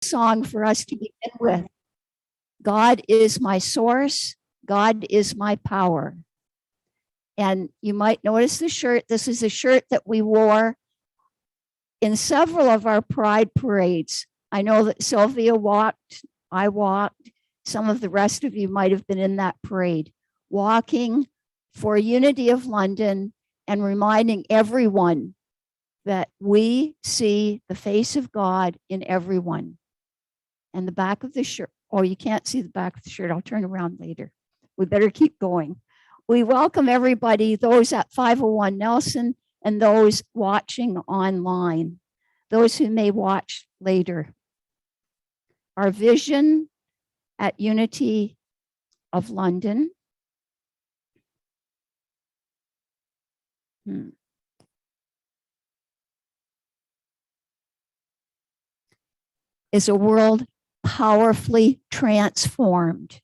song for us to begin with. God is my source. God is my power. And you might notice the shirt. This is a shirt that we wore in several of our pride parades. I know that Sylvia walked, I walked. Some of the rest of you might have been in that parade, walking for unity of London and reminding everyone that we see the face of God in everyone. And the back of the shirt, oh, you can't see the back of the shirt. I'll turn around later. We better keep going. We welcome everybody, those at 501 Nelson and those watching online, those who may watch later. Our vision at Unity of London is a world powerfully transformed.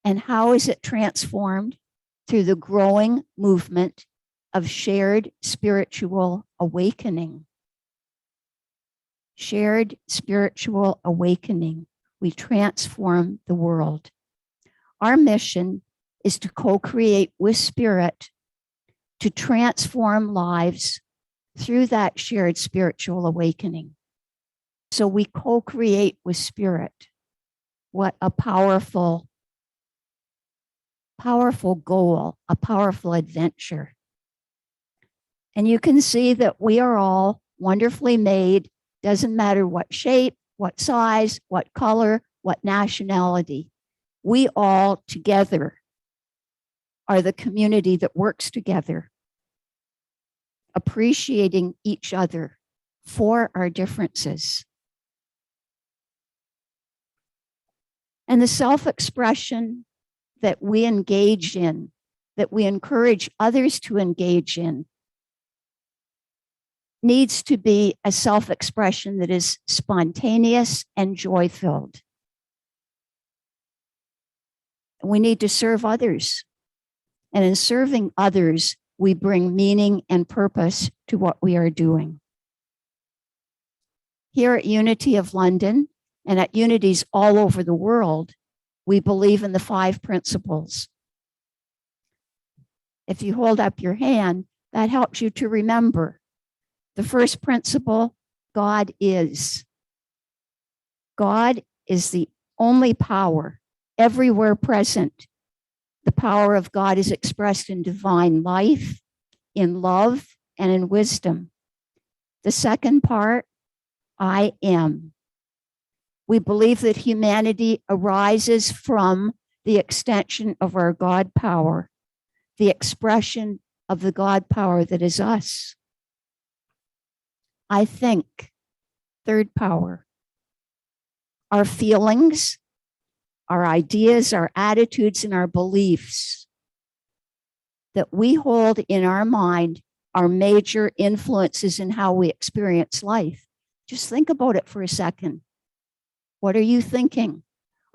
And how is it transformed? Through the growing movement of shared spiritual awakening. Shared spiritual awakening. We transform the world. Our mission is to co-create with Spirit to transform lives through that shared spiritual awakening. So we co-create with Spirit. What a powerful goal, a powerful adventure. And you can see that we are all wonderfully made. Doesn't matter what shape, what size, what color, what nationality. We all together are the community that works together, appreciating each other for our differences. And the self-expression that we engage in, that we encourage others to engage in, needs to be a self-expression that is spontaneous and joy-filled. We need to serve others. And in serving others, we bring meaning and purpose to what we are doing. Here at Unity of London and at Unities all over the world, we believe in the 5 principles. If you hold up your hand, that helps you to remember. The first principle, God is. God is the only power everywhere present. The power of God is expressed in divine life, in love, and in wisdom. The second part, I am. We believe that humanity arises from the extension of our God power, the expression of the God power that is us. I think, third power. Our feelings, our ideas, our attitudes, and our beliefs that we hold in our mind are major influences in how we experience life. Just think about it for a second. What are you thinking?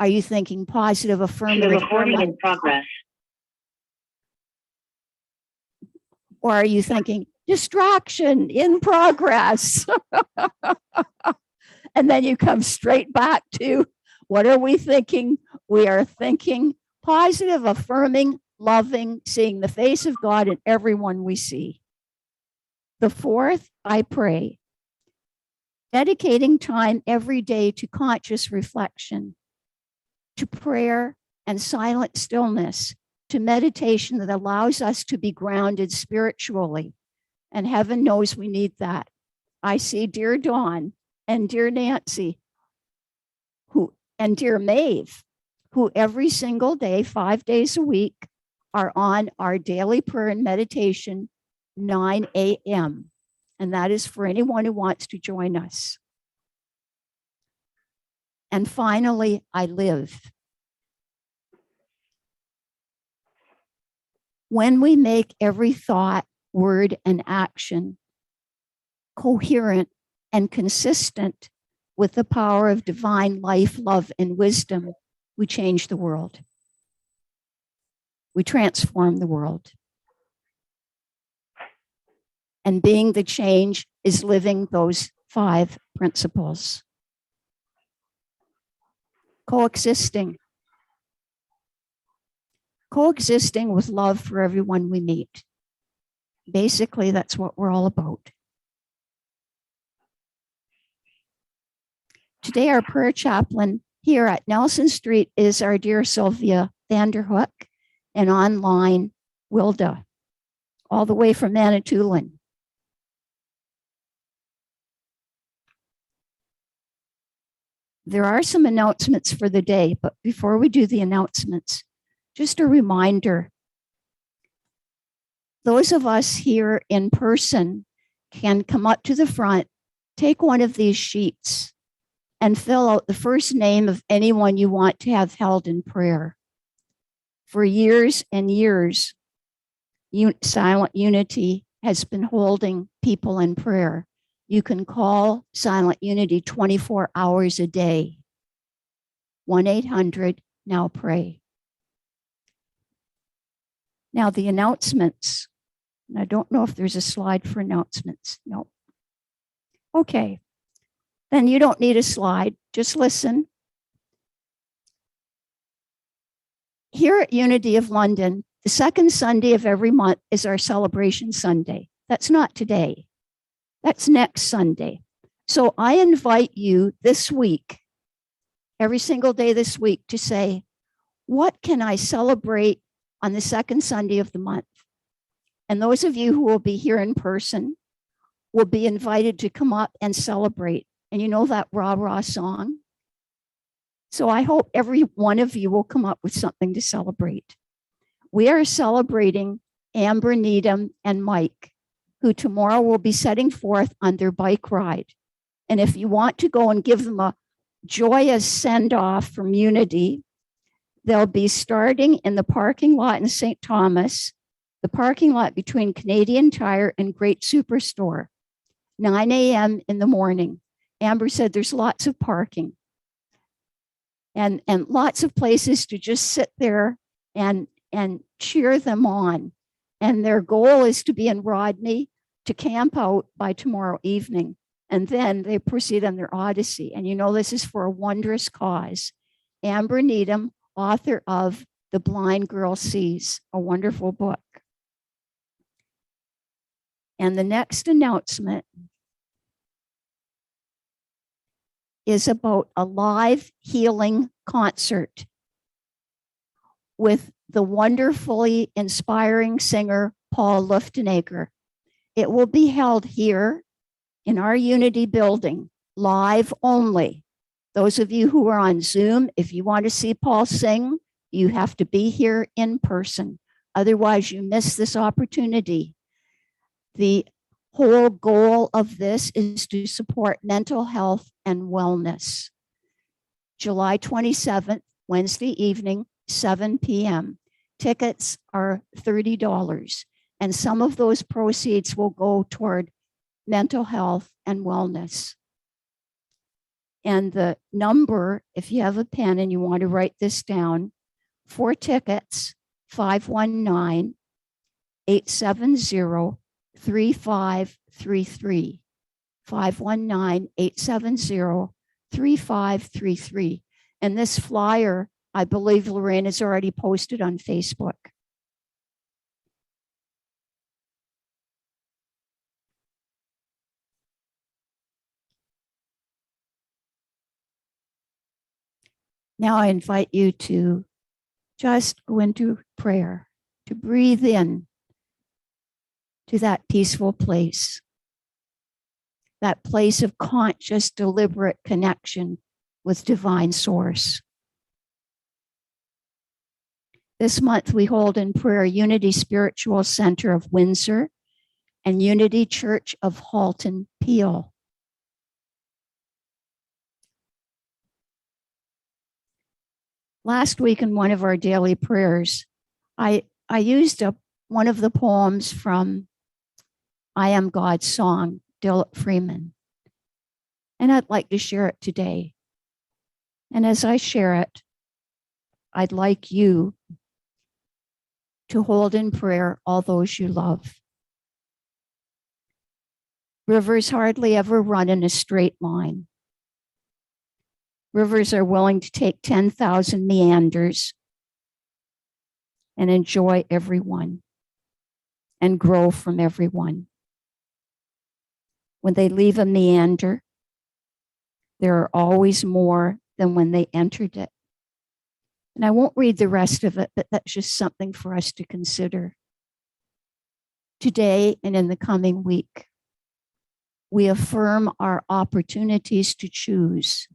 Are you thinking positive, affirmative? Recording in progress. Or are you thinking distraction in progress? And then you come straight back to what are we thinking? We are thinking positive, affirming, loving, seeing the face of God in everyone we see. The fourth, I pray. Dedicating time every day to conscious reflection, to prayer and silent stillness, to meditation that allows us to be grounded spiritually. And heaven knows we need that. I see dear Dawn and dear Nancy, and dear Maeve, who every single day, 5 days a week, are on our daily prayer and meditation, 9 a.m. And that is for anyone who wants to join us. And finally, I live. When we make every thought, word, and action coherent and consistent with the power of divine life, love, and wisdom, we change the world. We transform the world. And being the change is living those 5 principles. Coexisting. Coexisting with love for everyone we meet. Basically, that's what we're all about. Today, our prayer chaplain here at Nelson Street is our dear Sylvia Vanderhook, and online, Wilda, all the way from Manitoulin. There are some announcements for the day, but before we do the announcements, just a reminder. Those of us here in person can come up to the front, take one of these sheets, and fill out the first name of anyone you want to have held in prayer. For years and years, Silent Unity has been holding people in prayer. You can call Silent Unity 24 hours a day. 1-800-NOW-PRAY. Now the announcements. And I don't know if there's a slide for announcements. No. Okay. Then you don't need a slide. Just listen. Here at Unity of London, the second Sunday of every month is our celebration Sunday. That's not today. That's next Sunday. So I invite you this week, every single day this week, to say, what can I celebrate on the second Sunday of the month? And those of you who will be here in person will be invited to come up and celebrate. And you know that rah rah song? So I hope every one of you will come up with something to celebrate. We are celebrating Amber, Needham, and Mike, who tomorrow will be setting forth on their bike ride. And if you want to go and give them a joyous send-off from Unity, they'll be starting in the parking lot in St. Thomas, the parking lot between Canadian Tire and Great Superstore, 9 a.m. in the morning. Amber said there's lots of parking and lots of places to just sit there and cheer them on. And their goal is to be in Rodney to camp out by tomorrow evening. And then they proceed on their odyssey. And you know, this is for a wondrous cause. Amber Needham, author of The Blind Girl Sees, a wonderful book. And the next announcement is about a live healing concert with the wonderfully inspiring singer, Paul Luftenegger. It will be held here in our Unity building, live only. Those of you who are on Zoom, if you want to see Paul sing, you have to be here in person. Otherwise, you miss this opportunity. The whole goal of this is to support mental health and wellness. July 27th, Wednesday evening, 7 p.m. Tickets are $30, and some of those proceeds will go toward mental health and wellness. And the number, if you have a pen and you want to write this down, for tickets, 519-870-3533. 519-870-3533. And this flyer, I believe Lorraine has already posted on Facebook. Now I invite you to just go into prayer, to breathe in to that peaceful place, that place of conscious, deliberate connection with divine source. This month we hold in prayer Unity Spiritual Center of Windsor and Unity Church of Halton Peel. Last week in one of our daily prayers, I used one of the poems from I Am God's Song, Dilip Freeman. And I'd like to share it today. And as I share it, I'd like you to hold in prayer all those you love. Rivers hardly ever run in a straight line. Rivers are willing to take 10,000 meanders and enjoy everyone and grow from everyone. When they leave a meander, there are always more than when they entered it. And I won't read the rest of it, but that's just something for us to consider. Today and in the coming week, we affirm our opportunities to choose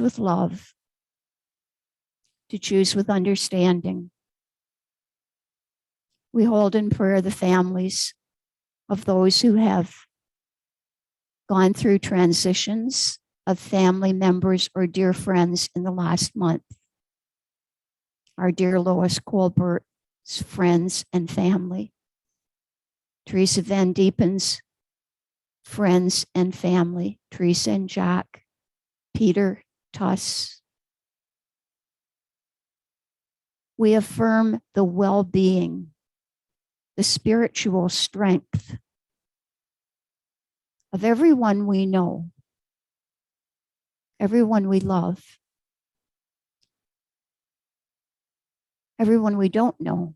with love, to choose with understanding. We hold in prayer the families of those who have gone through transitions of family members or dear friends in the last month. Our dear Lois Colbert's friends and family. Teresa Van Diepen's friends and family. Teresa and Jack. Peter Tuss. We affirm the well-being, the spiritual strength of everyone we know, everyone we love, everyone we don't know.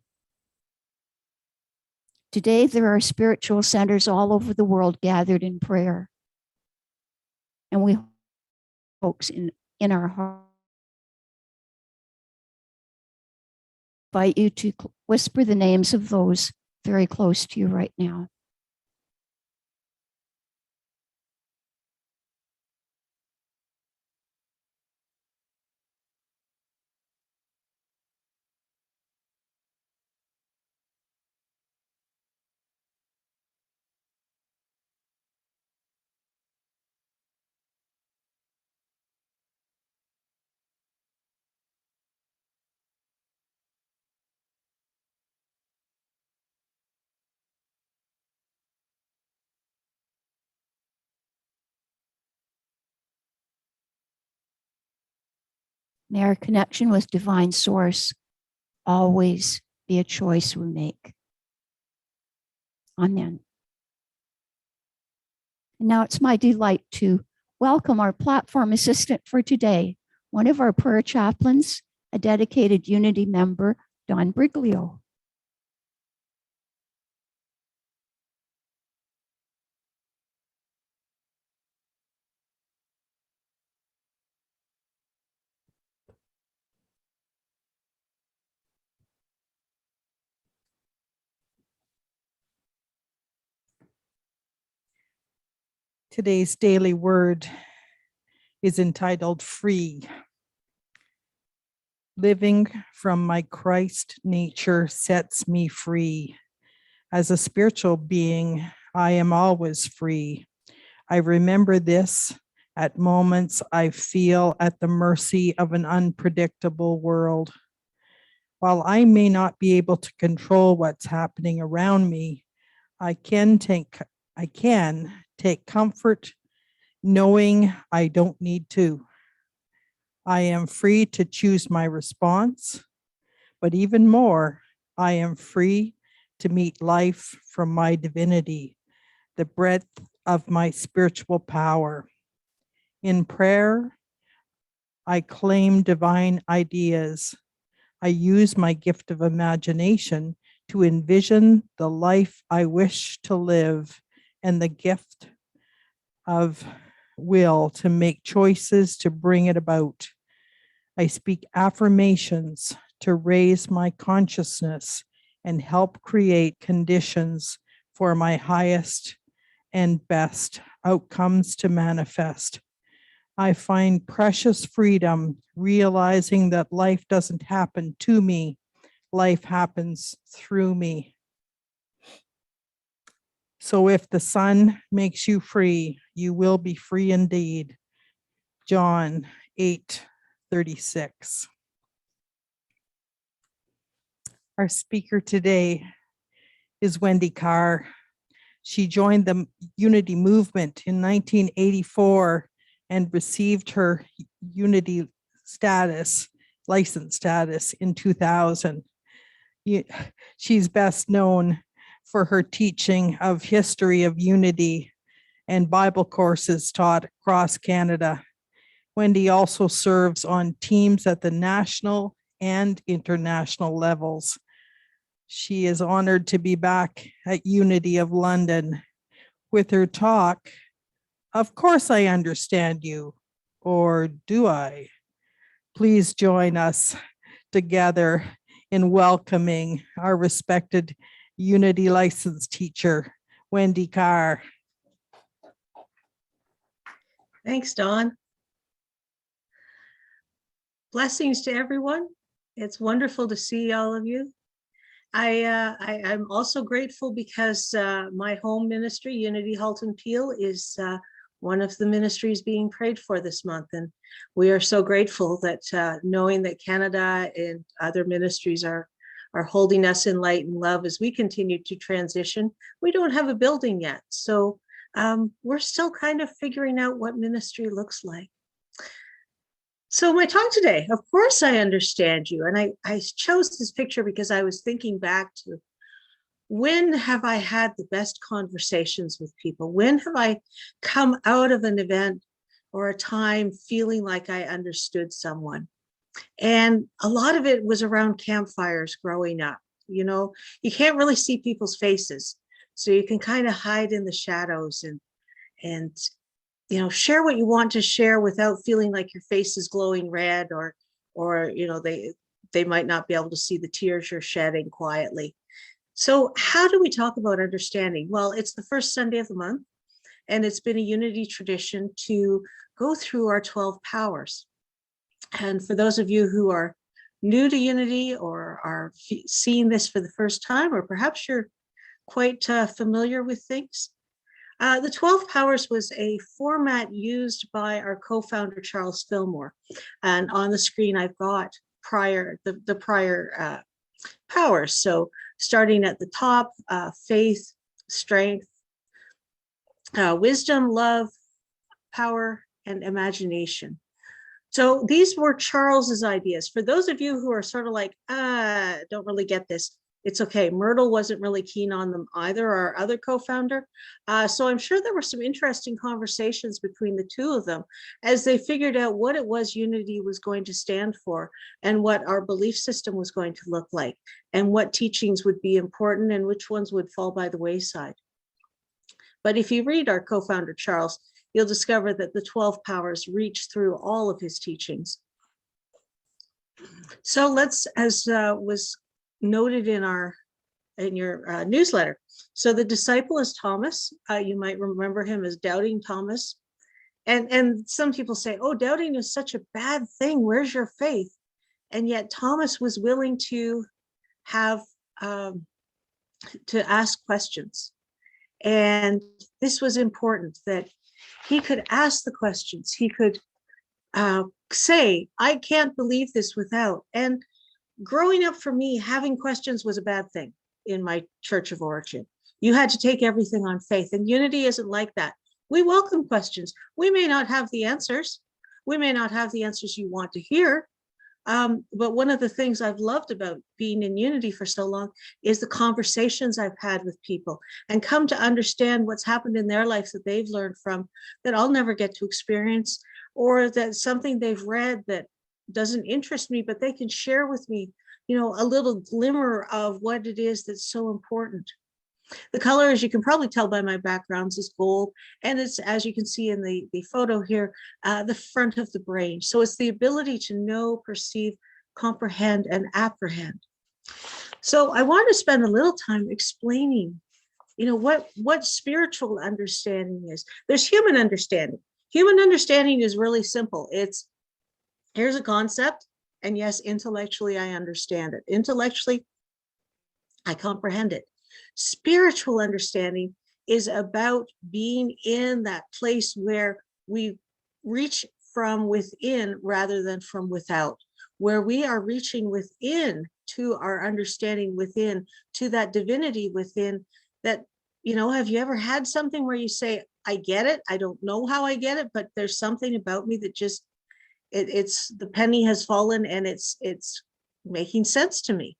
Today, there are spiritual centers all over the world gathered in prayer. And we, folks, in our heart, invite you to whisper the names of those very close to you right now. May our connection with divine source always be a choice we make. Amen. And now it's my delight to welcome our platform assistant for today, one of our prayer chaplains, a dedicated Unity member, Don Briglio. Today's daily word is entitled Free. Living from my Christ nature sets me free. As a spiritual being, I am always free. I remember this at moments I feel at the mercy of an unpredictable world. While I may not be able to control what's happening around me, I can take comfort knowing I don't need to. I am free to choose my response, but even more, I am free to meet life from my divinity, the breadth of my spiritual power. In prayer, I claim divine ideas. I use my gift of imagination to envision the life I wish to live and the gift of will to make choices to bring it about. I speak affirmations to raise my consciousness and help create conditions for my highest and best outcomes to manifest. I find precious freedom realizing that life doesn't happen to me, life happens through me. So if the Son makes you free, you will be free indeed. John 8:36. Our speaker today is Wendy Karr. She joined the Unity movement in 1984 and received her Unity license status in 2000. She's best known for her teaching of history of unity and Bible courses taught across Canada. Wendy also serves on teams at the national and international levels. She is honored to be back at Unity of London with her talk, Of Course I Understand You, or Do I? Please join us together in welcoming our respected Unity license teacher, Wendy Karr. Thanks, Dawn. Blessings to everyone. It's wonderful to see all of you. I'm also grateful because my home ministry, Unity Halton Peel, is one of the ministries being prayed for this month. And we are so grateful that knowing that Canada and other ministries are holding us in light and love as we continue to transition. We don't have a building yet. So we're still kind of figuring out what ministry looks like. So my talk today, Of Course I Understand You. And I chose this picture because I was thinking back to when have I had the best conversations with people? When have I come out of an event or a time feeling like I understood someone? And a lot of it was around campfires growing up. You know, you can't really see people's faces. So you can kind of hide in the shadows and you know, share what you want to share without feeling like your face is glowing red or you know, they might not be able to see the tears you're shedding quietly. So how do we talk about understanding? Well, it's the first Sunday of the month, and it's been a Unity tradition to go through our 12 powers. And for those of you who are new to Unity or are seeing this for the first time, or perhaps you're quite familiar with things, the 12 Powers was a format used by our co-founder, Charles Fillmore. And on the screen, I've got the prior powers. So starting at the top, faith, strength, wisdom, love, power, and imagination. So these were Charles's ideas. For those of you who are sort of like, don't really get this, it's okay. Myrtle wasn't really keen on them either, our other co-founder. So I'm sure there were some interesting conversations between the two of them as they figured out what it was Unity was going to stand for and what our belief system was going to look like and what teachings would be important and which ones would fall by the wayside. But if you read our co-founder, Charles, you'll discover that the 12 powers reach through all of his teachings. So let's, as was noted in your newsletter. So the disciple is Thomas. You might remember him as Doubting Thomas. And some people say, oh, doubting is such a bad thing. Where's your faith? And yet Thomas was willing to have, to ask questions. And this was important, that he could ask the questions. He could say, I can't believe this without. And growing up for me, having questions was a bad thing in my church of origin. You had to take everything on faith, and Unity isn't like that. We welcome questions. We may not have the answers. We may not have the answers you want to hear. But one of the things I've loved about being in Unity for so long is the conversations I've had with people and come to understand what's happened in their lives that they've learned from that I'll never get to experience, or that something they've read that doesn't interest me, but they can share with me, you know, a little glimmer of what it is that's so important. The color, as you can probably tell by my backgrounds, is gold. And it's, as you can see in the photo here, the front of the brain. So it's the ability to know, perceive, comprehend, and apprehend. So I want to spend a little time explaining, you know, what spiritual understanding is. There's human understanding. Human understanding is really simple. It's, here's a concept, and yes, intellectually, I understand it. Intellectually, I comprehend it. Spiritual understanding is about being in that place where we reach from within rather than from without, where we are reaching within to our understanding within, to that divinity within. That, you know, have you ever had something where you say, I get it, I don't know how I get it, but there's something about me that just, it's the penny has fallen and it's making sense to me.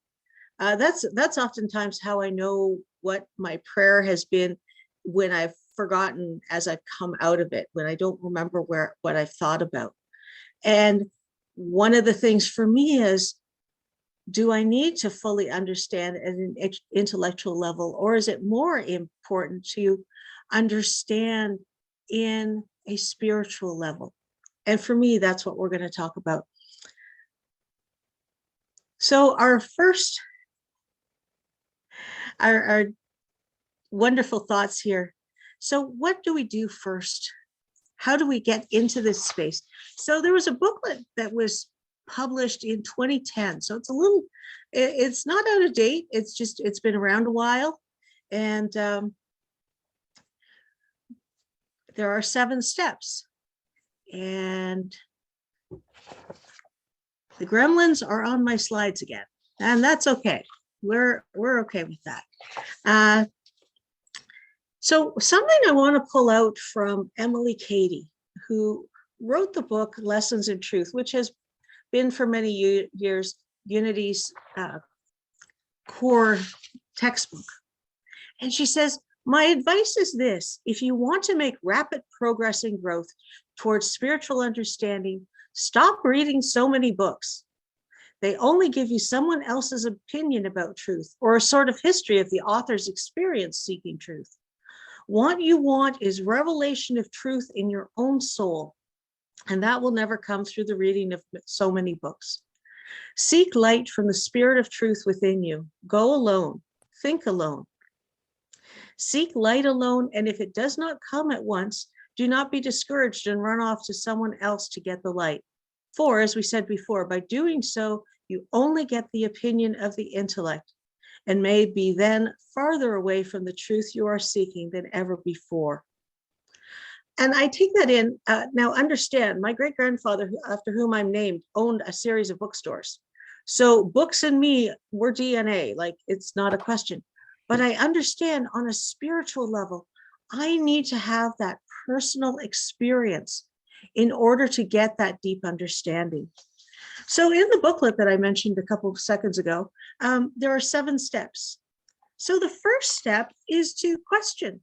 That's oftentimes how I know what my prayer has been when I've forgotten as I've come out of it, when I don't remember what I've thought about. And one of the things for me is, do I need to fully understand at an intellectual level, or is it more important to understand in a spiritual level? And for me, that's what we're going to talk about. So our wonderful thoughts here. So what do we do first? How do we get into this space? So there was a booklet that was published in 2010. So it's not out of date. It's been around a while. And there are 7 steps. And the gremlins are on my slides again. And that's okay. We're okay with that. So something I want to pull out from Emily Cady, who wrote the book Lessons in Truth, which has been for many years Unity's core textbook. And she says, my advice is this: if you want to make rapid progress and growth towards spiritual understanding, stop reading so many books. They only give you someone else's opinion about truth, or a sort of history of the author's experience seeking truth. What you want is revelation of truth in your own soul, and that will never come through the reading of so many books. Seek light from the spirit of truth within you. Go alone. Think alone. Seek light alone, and if it does not come at once, do not be discouraged and run off to someone else to get the light. For, as we said before, by doing so, you only get the opinion of the intellect, and may be then farther away from the truth you are seeking than ever before. And I take that in. Now understand, my great-grandfather, after whom I'm named, owned a series of bookstores. So books and me were DNA, like it's not a question. But I understand on a spiritual level, I need to have that personal experience in order to get that deep understanding. So in the booklet that I mentioned a couple of seconds ago, there are 7 steps. So the first step is to question.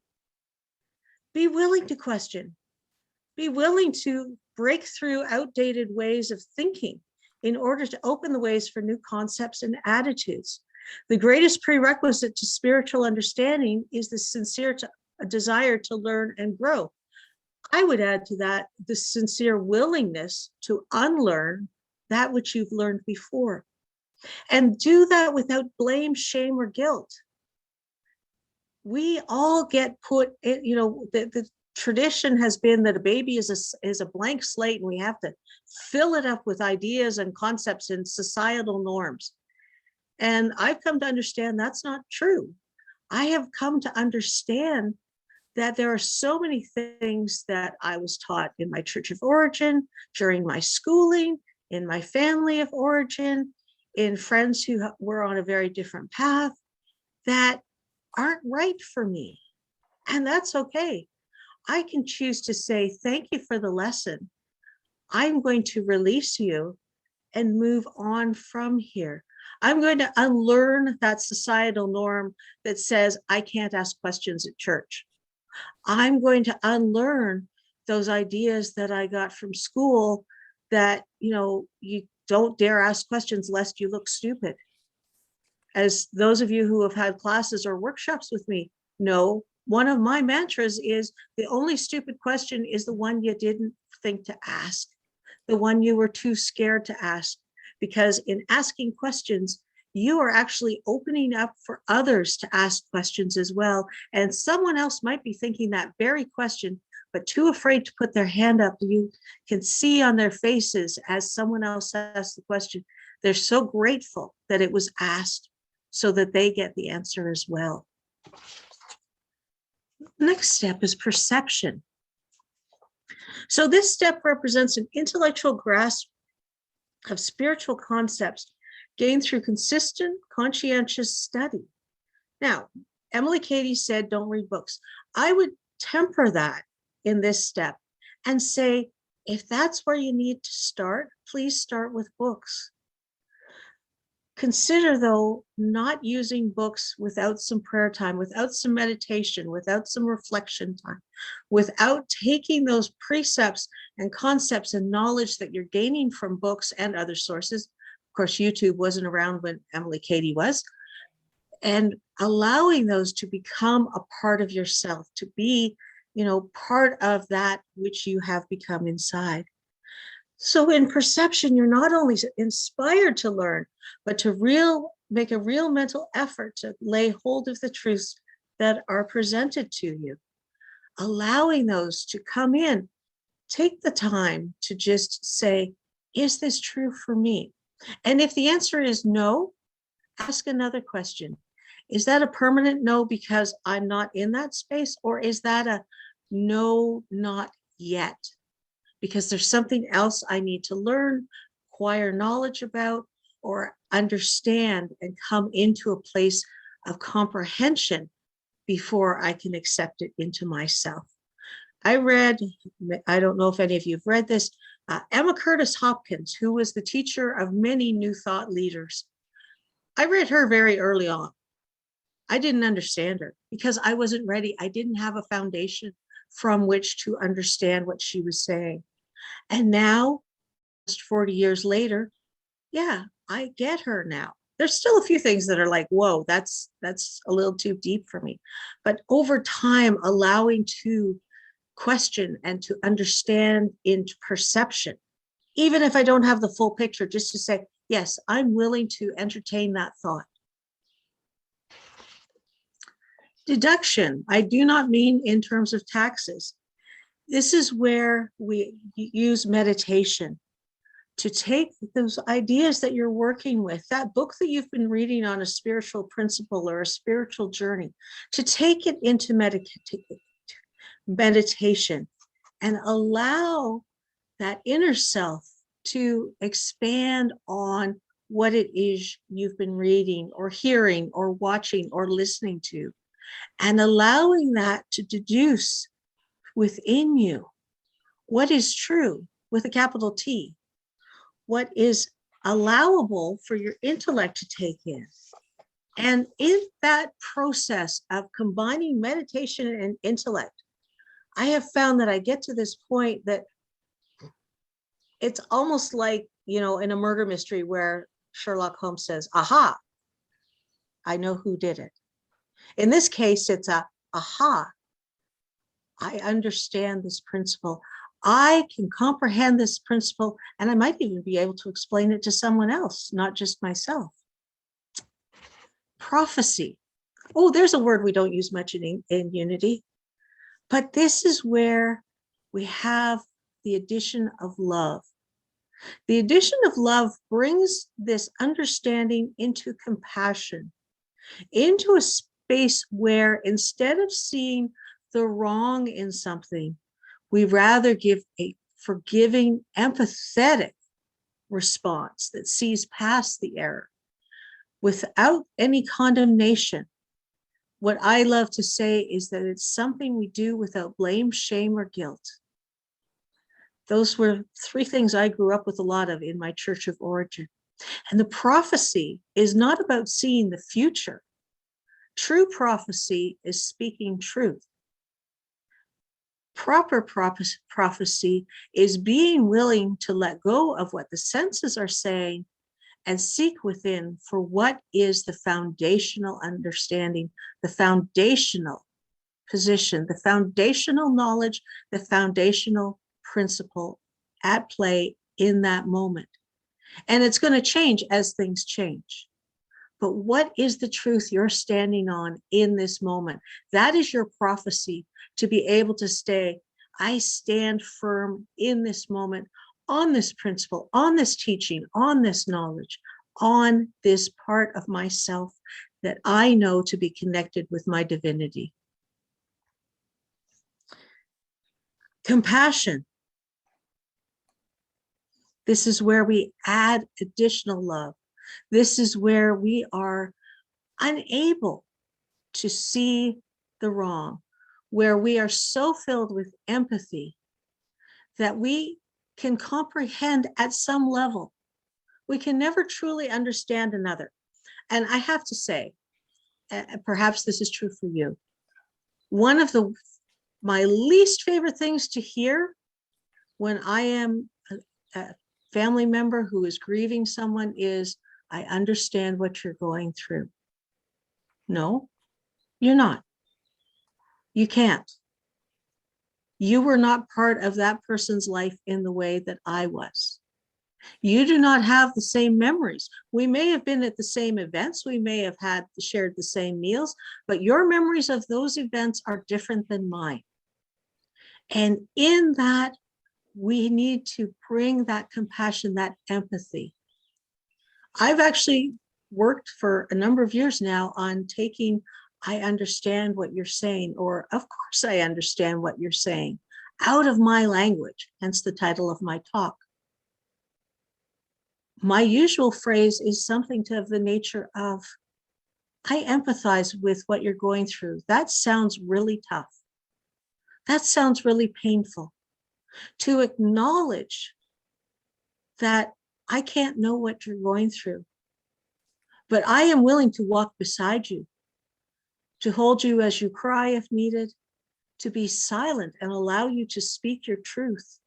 Be willing to question. Be willing to break through outdated ways of thinking in order to open the ways for new concepts and attitudes. The greatest prerequisite to spiritual understanding is the sincere desire to learn and grow. I would add to that the sincere willingness to unlearn that which you've learned before. And do that without blame, shame, or guilt. We all get put in, the tradition has been that a baby is a blank slate, and we have to fill it up with ideas and concepts and societal norms. And I've come to understand that's not true. I have come to understand that there are so many things that I was taught in my church of origin, during my schooling, in my family of origin, in friends who were on a very different path, that aren't right for me. And that's okay. I can choose to say, thank you for the lesson. I'm going to release you and move on from here. I'm going to unlearn that societal norm that says I can't ask questions at church. I'm going to unlearn those ideas that I got from school that, you don't dare ask questions lest you look stupid. As those of you who have had classes or workshops with me know, one of my mantras is the only stupid question is the one you didn't think to ask, the one you were too scared to ask. Because in asking questions, you are actually opening up for others to ask questions as well. And someone else might be thinking that very question, but too afraid to put their hand up. You can see on their faces as someone else asks the question, they're so grateful that it was asked so that they get the answer as well. Next step is perception. So this step represents an intellectual grasp of spiritual concepts gained through consistent, conscientious study. Now, Emily Cady said, don't read books. I would temper that in this step and say, if that's where you need to start, please start with books. Consider, though, not using books without some prayer time, without some meditation, without some reflection time, without taking those precepts and concepts and knowledge that you're gaining from books and other sources. Of course, YouTube wasn't around when Emily Cady was, and allowing those to become a part of yourself, to be, part of that which you have become inside. So in perception, you're not only inspired to learn, but to make a real mental effort to lay hold of the truths that are presented to you, allowing those to come in. Take the time to just say, is this true for me? And if the answer is no, ask another question. Is that a permanent no because I'm not in that space? Or is that a no, not yet? Because there's something else I need to learn, acquire knowledge about, or understand and come into a place of comprehension before I can accept it into myself. I don't know if any of you have read this, Emma Curtis Hopkins, who was the teacher of many New Thought leaders. I read her very early on. I didn't understand her because I wasn't ready. I didn't have a foundation from which to understand what she was saying. And now, just 40 years later, yeah, I get her now. There's still a few things that are like, whoa, that's a little too deep for me. But over time, allowing to question and to understand in perception, even if I don't have the full picture, just to say, yes, I'm willing to entertain that thought. Deduction, I do not mean in terms of taxes. This is where we use meditation to take those ideas that you're working with, that book that you've been reading on a spiritual principle or a spiritual journey, to take it into meditation and allow that inner self to expand on what it is you've been reading or hearing or watching or listening to, and allowing that to deduce within you what is true with a capital T, what is allowable for your intellect to take in. And in that process of combining meditation and intellect, I have found that I get to this point that it's almost like, in a murder mystery where Sherlock Holmes says, aha, I know who did it. In this case, it's aha, I understand this principle. I can comprehend this principle, and I might even be able to explain it to someone else, not just myself. Prophecy. Oh, there's a word we don't use much in Unity, but this is where we have the addition of love. The addition of love brings this understanding into compassion, into a space where instead of seeing the wrong in something, we rather give a forgiving, empathetic response that sees past the error without any condemnation. What I love to say is that it's something we do without blame, shame, or guilt. Those were three things I grew up with a lot of in my church of origin. And the prophecy is not about seeing the future. True prophecy is speaking truth. Proper prophecy is being willing to let go of what the senses are saying and seek within for what is the foundational understanding, the foundational position, the foundational knowledge, the foundational principle at play in that moment. And it's going to change as things change. But what is the truth you're standing on in this moment? That is your prophecy, to be able to stay, I stand firm in this moment, on this principle, on this teaching, on this knowledge, on this part of myself that I know to be connected with my divinity. Compassion. This is where we add additional love. This is where we are unable to see the wrong, where we are so filled with empathy that we can comprehend at some level We can never truly understand another. And I have to say, perhaps this is true for you. One of my least favorite things to hear when I am a family member who is grieving someone is, I understand what you're going through. No, you're not. You can't. You were not part of that person's life in the way that I was. You do not have the same memories. We may have been at the same events. We may have shared the same meals, but your memories of those events are different than mine. And in that, we need to bring that compassion, that empathy. I've actually worked for a number of years now on taking, I understand what you're saying, or of course I understand what you're saying, out of my language, hence the title of my talk. My usual phrase is something to the nature of, I empathize with what you're going through. That sounds really tough. That sounds really painful. To acknowledge that I can't know what you're going through, but I am willing to walk beside you, to hold you as you cry if needed, to be silent and allow you to speak your truth,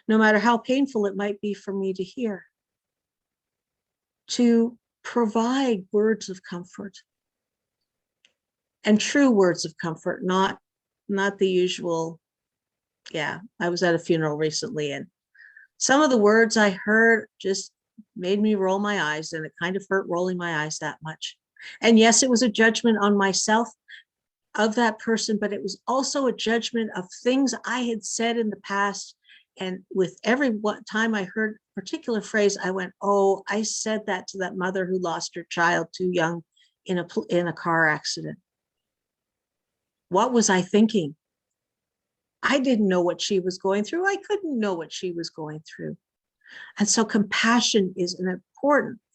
no matter how painful it might be for me to hear, to provide words of comfort, and true words of comfort, not the usual. Yeah, I was at a funeral recently, and some of the words I heard just made me roll my eyes, and it kind of hurt rolling my eyes that much. And yes, it was a judgment on myself of that person, but it was also a judgment of things I had said in the past. And with every time I heard a particular phrase, I went, oh, I said that to that mother who lost her child too young in a car accident. What was I thinking? I didn't know what she was going through. I couldn't know what she was going through. And so compassion is an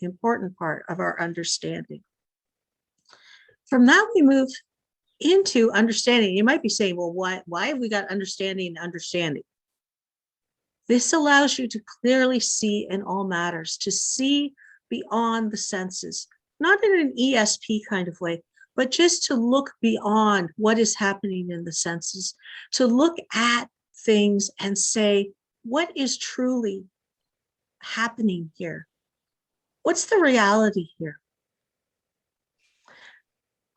important part of our understanding. From that, we move into understanding. You might be saying, well, why have we got understanding and understanding? This allows you to clearly see in all matters, to see beyond the senses, not in an ESP kind of way, but just to look beyond what is happening in the senses, to look at things and say, what is truly happening here? What's the reality here?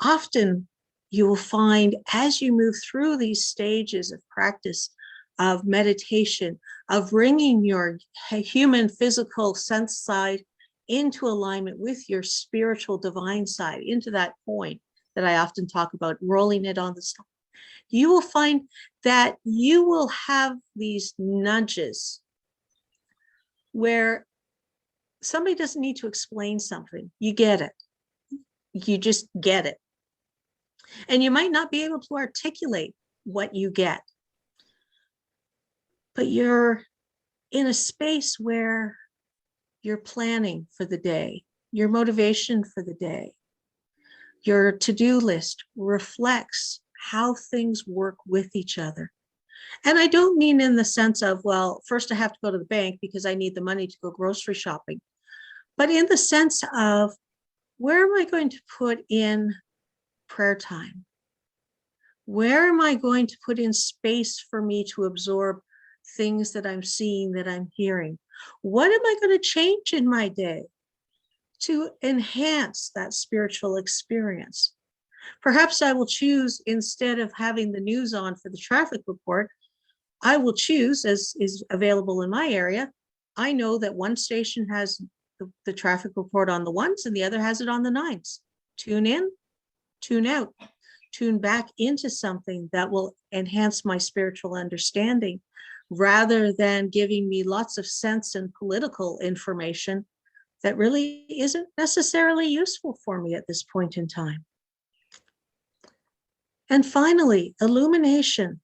Often you will find as you move through these stages of practice, of meditation, of bringing your human physical sense side into alignment with your spiritual divine side, into that point that I often talk about, rolling it on the side, you will find that you will have these nudges where somebody doesn't need to explain something. You get it. You just get it. And you might not be able to articulate what you get, but you're in a space where you're planning for the day, your motivation for the day, your to-do list reflects how things work with each other. And I don't mean in the sense of, well, first I have to go to the bank because I need the money to go grocery shopping, but in the sense of, where am I going to put in prayer time? Where am I going to put in space for me to absorb things that I'm seeing, that I'm hearing? What am I going to change in my day to enhance that spiritual experience? Perhaps I will choose, instead of having the news on for the traffic report, I will choose, as is available in my area, I know that one station has the traffic report on the ones and the other has it on the nines. Tune in, tune out, tune back into something that will enhance my spiritual understanding, rather than giving me lots of sense and political information that really isn't necessarily useful for me at this point in time. And finally, illumination.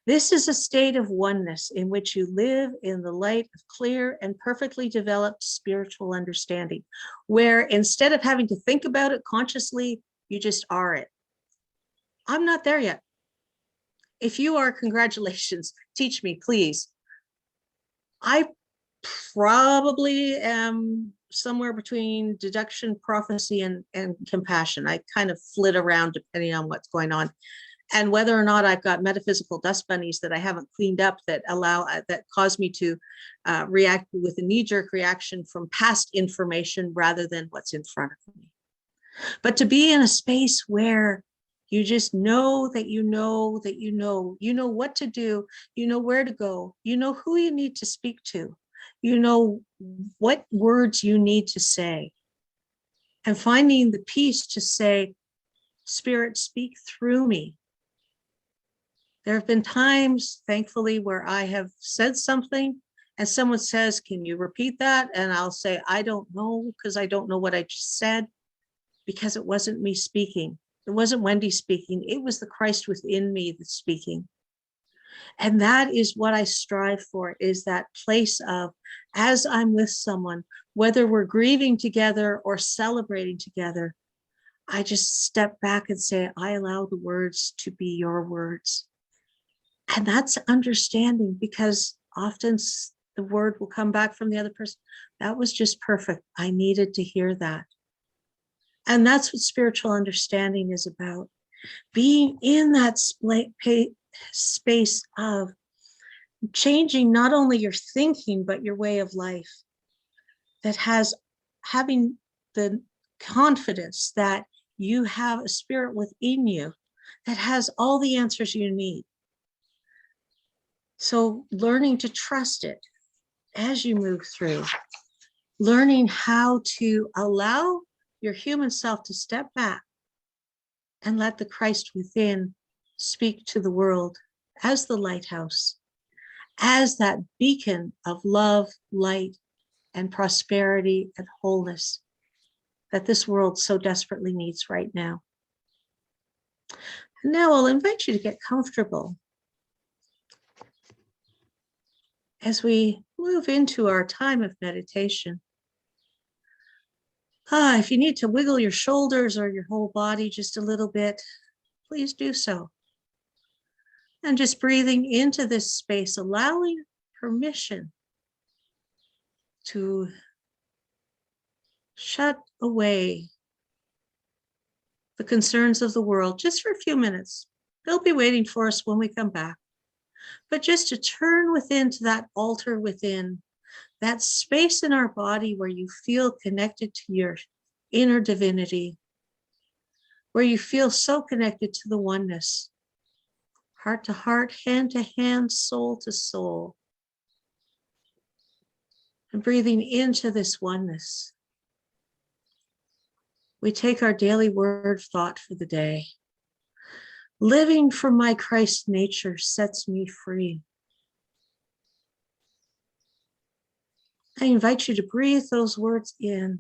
This is a state of oneness in which you live in the light of clear and perfectly developed spiritual understanding, where instead of having to think about it consciously, you just are it. I'm not there yet. If you are, congratulations, teach me, please. I probably am somewhere between deduction, prophecy, and compassion. I kind of flit around depending on what's going on, and whether or not I've got metaphysical dust bunnies that I haven't cleaned up that cause me to react with a knee-jerk reaction from past information rather than what's in front of me. But to be in a space where you just know that you know that you know what to do, you know where to go, you know who you need to speak to, you know what words you need to say, and finding the peace to say, Spirit, speak through me. There have been times, thankfully, where I have said something and someone says, can you repeat that? And I'll say, I don't know, because I don't know what I just said, because it wasn't me speaking. It wasn't Wendy speaking. It was the Christ within me that's speaking. And that is what I strive for, is that place of, as I'm with someone, whether we're grieving together or celebrating together, I just step back and say, I allow the words to be your words. And that's understanding, because often the word will come back from the other person. That was just perfect. I needed to hear that. And that's what spiritual understanding is about. Being in that space of changing not only your thinking, but your way of life, that has having the confidence that you have a spirit within you that has all the answers you need. So learning to trust it as you move through, learning how to allow your human self to step back and let the Christ within speak to the world as the lighthouse, as that beacon of love, light, and prosperity and wholeness that this world so desperately needs right now. And now I'll invite you to get comfortable as we move into our time of meditation. If you need to wiggle your shoulders or your whole body just a little bit, please do so. And just breathing into this space, allowing permission to shut away the concerns of the world just for a few minutes. They'll be waiting for us when we come back. But just to turn within to that altar within, that space in our body where you feel connected to your inner divinity, where you feel so connected to the oneness, heart to heart, hand to hand, soul to soul. And breathing into this oneness, we take our daily word thought for the day. Living from my Christ nature sets me free. I invite you to breathe those words in.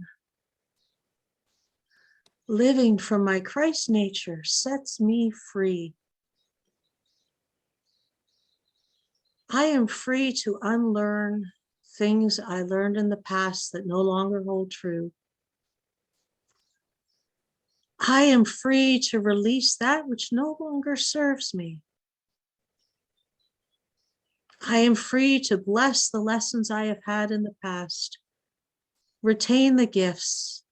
Living from my Christ nature sets me free. I am free to unlearn things I learned in the past that no longer hold true. I am free to release that which no longer serves me. I am free to bless the lessons I have had in the past, retain the gifts,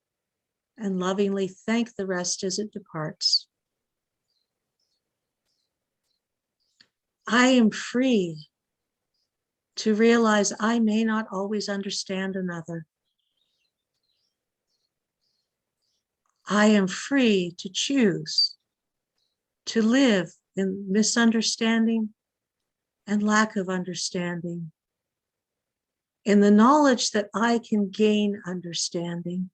and lovingly thank the rest as it departs. I am free to realize I may not always understand another. I am free to choose to live in misunderstanding and lack of understanding, in the knowledge that I can gain understanding.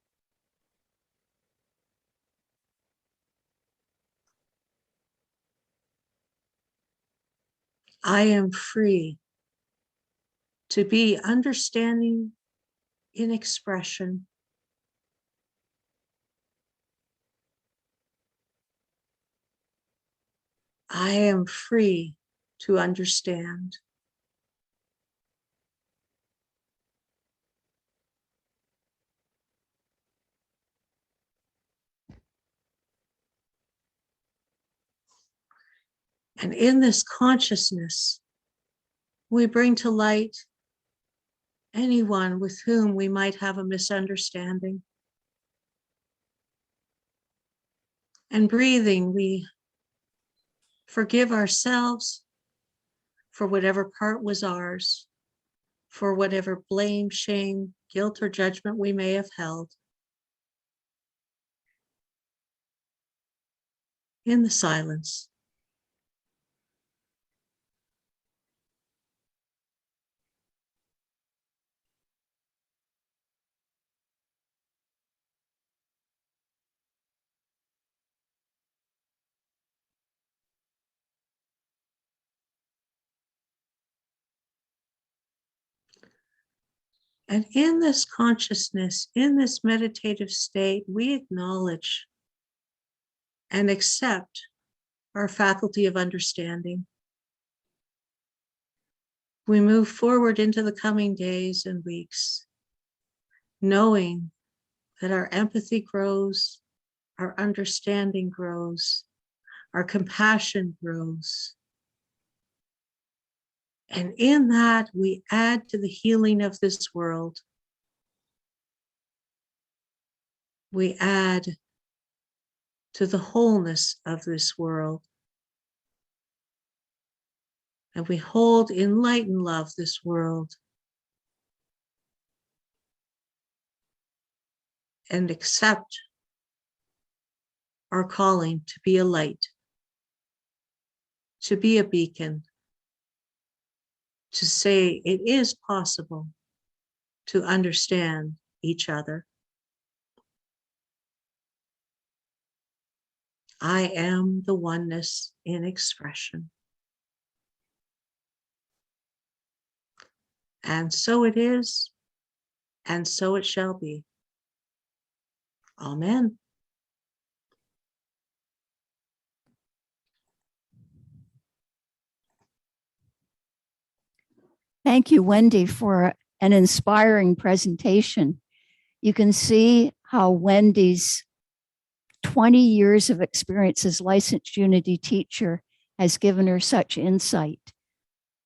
I am free to be understanding in expression. I am free to understand. And in this consciousness, we bring to light anyone with whom we might have a misunderstanding. And breathing, we forgive ourselves for whatever part was ours, for whatever blame, shame, guilt, or judgment we may have held. In the silence. And in this consciousness, in this meditative state, we acknowledge and accept our faculty of understanding. We move forward into the coming days and weeks, knowing that our empathy grows, our understanding grows, our compassion grows. And in that, we add to the healing of this world. We add to the wholeness of this world. And we hold in light and love this world. And accept our calling to be a light, to be a beacon, to say it is possible to understand each other. I am the oneness in expression. And so it is, and so it shall be. Amen. Thank you, Wendy, for an inspiring presentation. You can see how Wendy's 20 years of experience as licensed Unity teacher has given her such insight.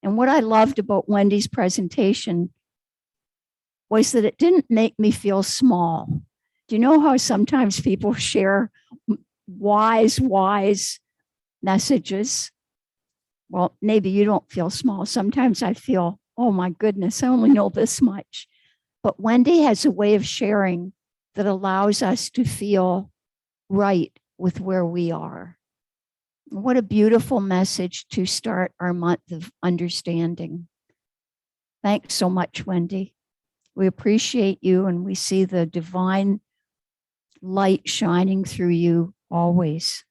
And what I loved about Wendy's presentation was that it didn't make me feel small. Do you know how sometimes people share wise messages? Well, maybe you don't feel small. Sometimes I feel, oh my goodness, I only know this much. But Wendy has a way of sharing that allows us to feel right with where we are. What a beautiful message to start our month of understanding. Thanks so much, Wendy. We appreciate you, and we see the divine light shining through you always.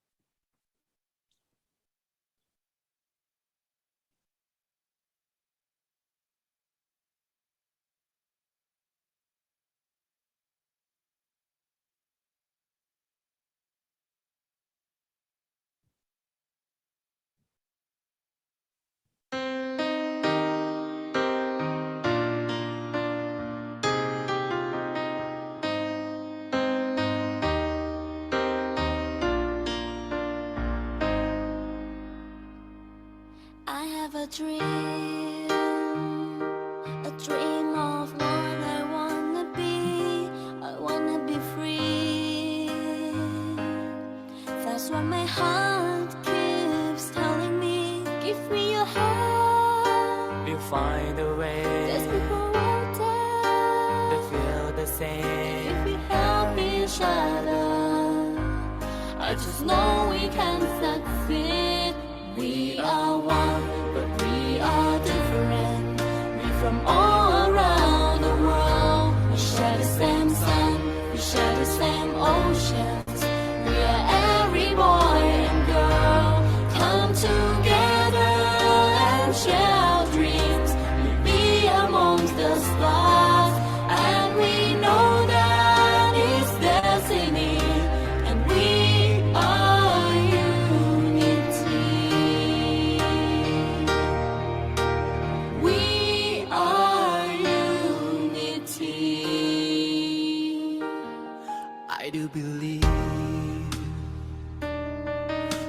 I have a dream of what I wanna be. I wanna be free. That's what my heart keeps telling me. Give me your hand. We'll find a way. There's people out there That feel the same. if we help each other. I just know we can succeed. We are one, but we are different. We're from all around the world. We share the same sun, we share the same oceans. We are every boy and girl. Come together and share our dreams. We'll be amongst the stars, and we know that it's destiny. And we are unity. We are unity. I do believe.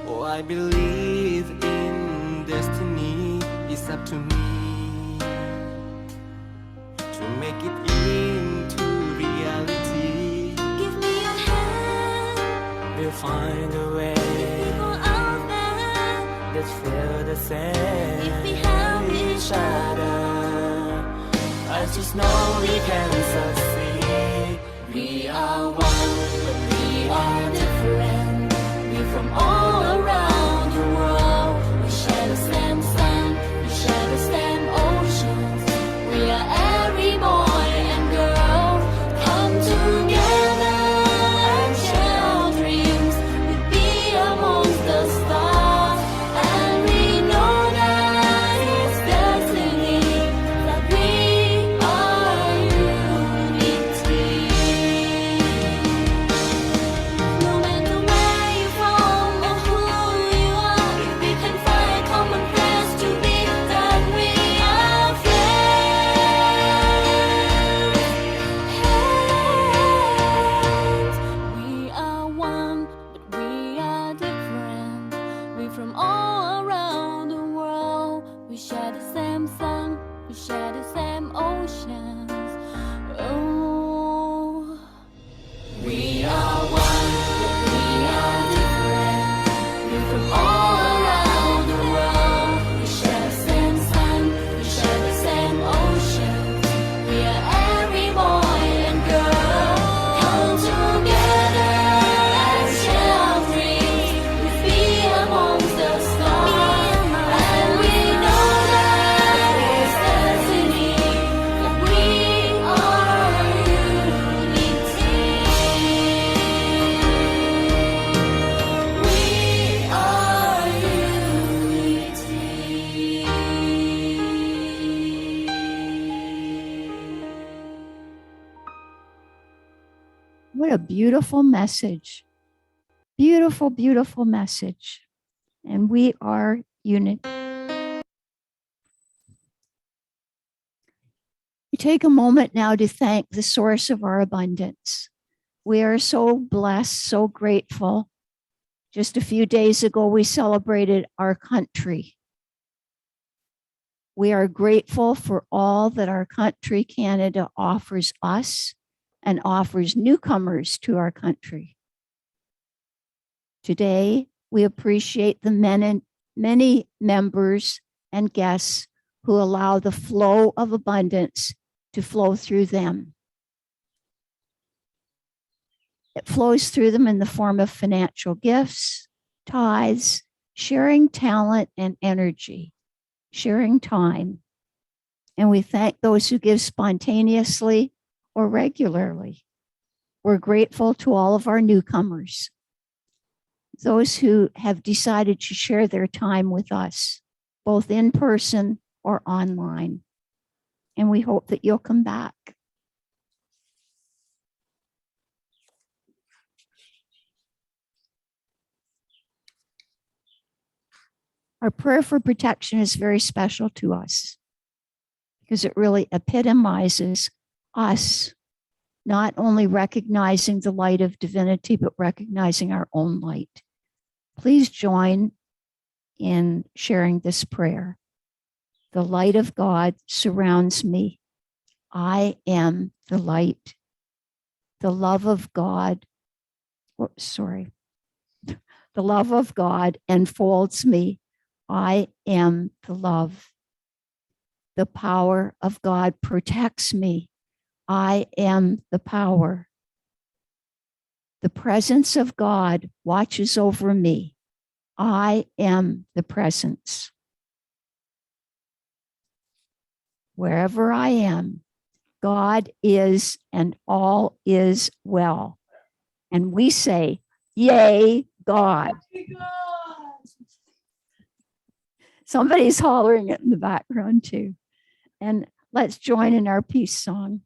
Oh, I believe in destiny. It's up to me to make it into reality. Give me your hand. We'll find a way People out there, that feel the same. if we help each other, I just know we can succeed. we are one, but we are different. We're from all around the world. We share the same sun, we share the same oceans. We are every boy and girl. Come together and share our dreams. We'll be amongst the stars, and we know that it's destiny that we are unity. No matter where you're from or who you are, if we can find common friends to be, then we are friends. We are one, but we are different. We're from all around the world. We share the same sun, we share the same oceans. Oh. We are one, but we are different. We're from all around the world. We share the same sun, we share the same oceans. We are every boy and girl. Come together and share our dreams. We'll be amongst the stars, and we know that it's destiny that we are unity. We are unity. What a beautiful message. Beautiful, beautiful message. And we are unity. We take a moment now to thank the source of our abundance. We are so blessed, so grateful. Just a few days ago, we celebrated our country. We are grateful for all that our country, Canada, offers us and offers newcomers to our country. Today, we appreciate the many members and guests who allow the flow of abundance to flow through them. It flows through them in the form of financial gifts, tithes, sharing talent and energy, sharing time. And we thank those who give spontaneously or regularly. We're grateful to all of our newcomers, those who have decided to share their time with us, both in person or online. And we hope that you'll come back. Our prayer for protection is very special to us because it really epitomizes us not only recognizing the light of divinity, but recognizing our own light. Please join in sharing this prayer. The light of God surrounds me. I am the light. The love of God, the love of God enfolds me. I am the love. The power of God protects me. I am the power. The presence of God watches over me. I am the presence. Wherever I am, God is and all is well. And we say, yay, God. Somebody's hollering it in the background too. And let's join in our peace song.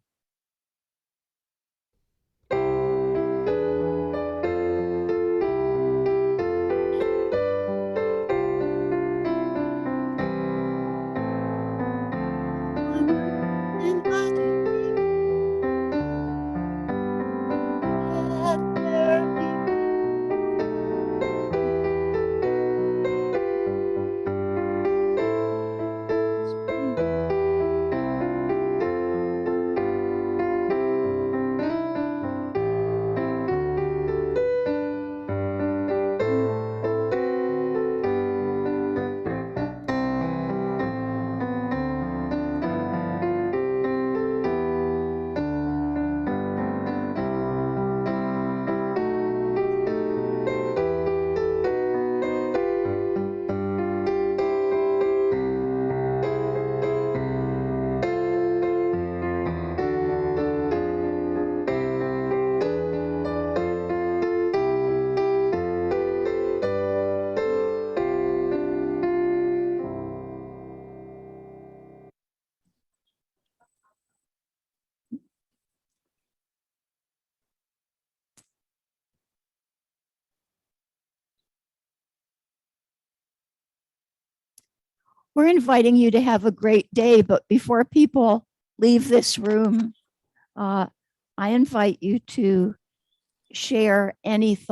We're inviting you to have a great day, but before people leave this room, I invite you to share any thoughts